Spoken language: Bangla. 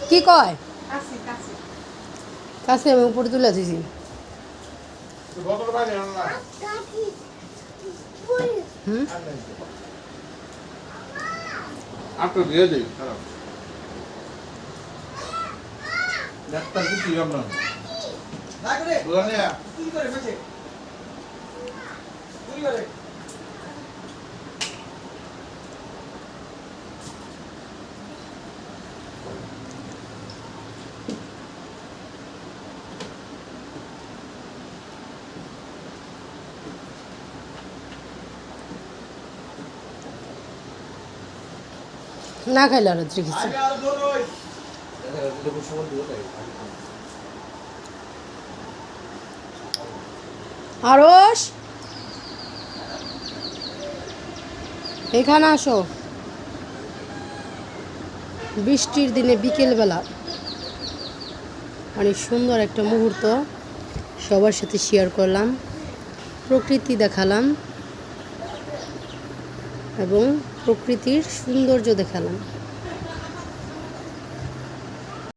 কি কয় কাছে আমি উপরে তুলে দিছি आपको दिया दे खराब ডাক্তার কি দিলাম না না করে বলে না কি করে বসে কি করে না খাইলে আর রেখেছি আরশ এখানে আসো বৃষ্টির দিনে বিকেলবেলা অনেক সুন্দর একটা মুহূর্ত সবার সাথে শেয়ার করলাম প্রকৃতি দেখালাম এবং প্রকৃতির সৌন্দর্য দেখালাম।